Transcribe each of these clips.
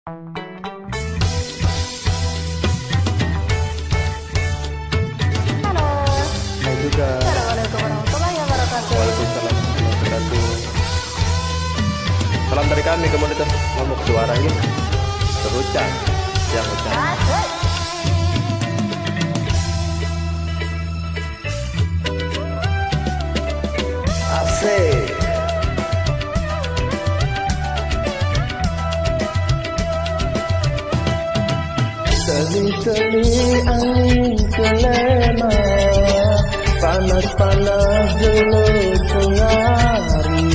Halo. Hai juga. Assalamualaikum warahmatullahi wabarakatuh. Waalaikumsalam warahmatullahi wabarakatuh. Salam dari kami komunitas ngomong suara ini. Terucap yang ucap. Asik. Teli-teli angin kelema, panas-panas jelek pengari.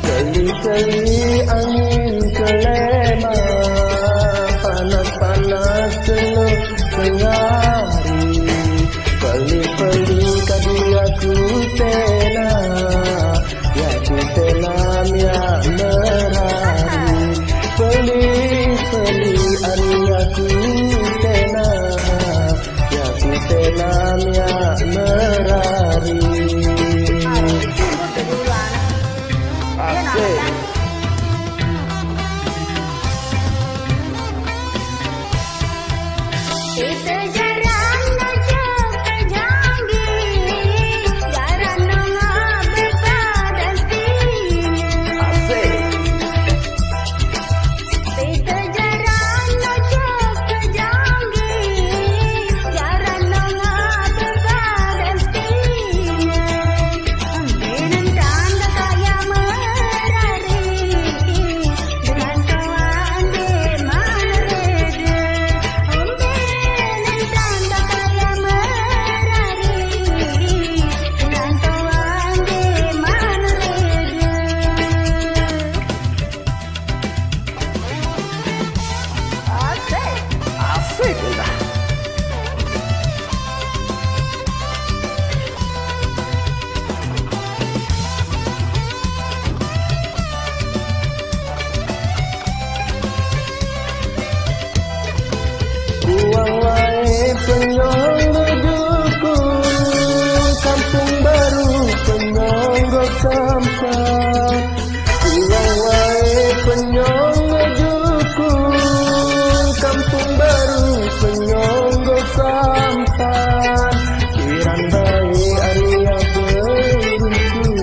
Teli-teli angin kelema, panas-panas jelek pengari. Peli-peli kadia ku tena, ya ku tena ya merari. Peli-peli Arya ku tena, ya ku tena ya merari. Asik. Itu jarang ngajak terjanggi, jarang nengah berpadastinya. Asik. Itu jarang ngajak terjanggi, jarang nengah berpadastinya. Ambinan tanda kaya merari, dengan kawan di mana reda. Ambinan tanda kaya merari, dengan kawan di mana reda. Asik. Asik udah. Uang wae penyong duduku, kampung baru penyonggok sampah. Uang wae penyong duduku, kampung baru penyonggok sampah. Kiran bae Arya beruntung,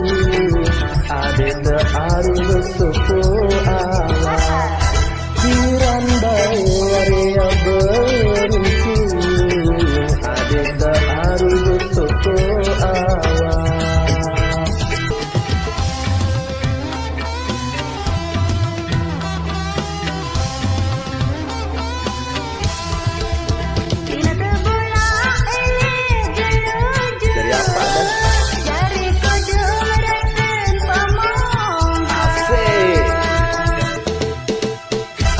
ade tearu besuku awal. Kiran bae Arya beruntung, ade tearu besuku awal. Dina terbola jeluju, Dari apa dah? dari kodong resen pamong. Asik.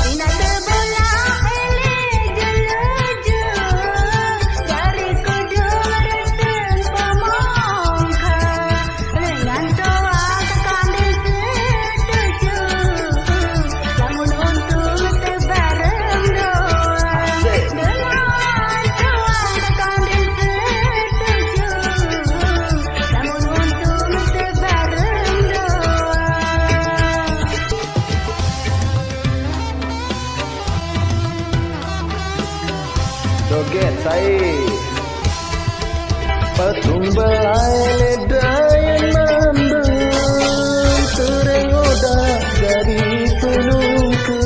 Dina terbola jeluju, dari kodong resen pamong. Dengan toa kekandil setuju, lamun untung tebareng doa. Asik. Dengan toa kekandil setuju, lamun untung tebareng doa. Joget saya. Patung belai ledayan mambeng, tereng odak dari penungku.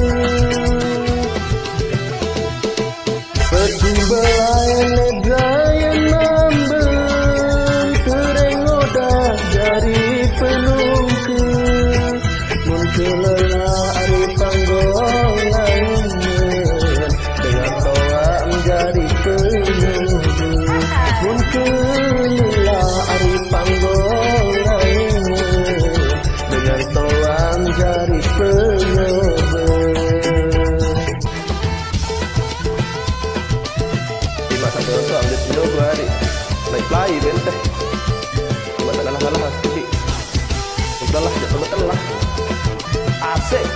Patung belai ledayan mambeng, tereng odak dari penungku. Muncul lelah ari panggong lainnya, dengan toa menjadi penunggu. Muncul ari panggong lainnya, dengan toa menjadi penunggu. Di masa dulu ambil dulu gua hari. Naik play benteh. Cuma tak kalah-kalah sedikit. Udahlah, jangan betul lah. Asik.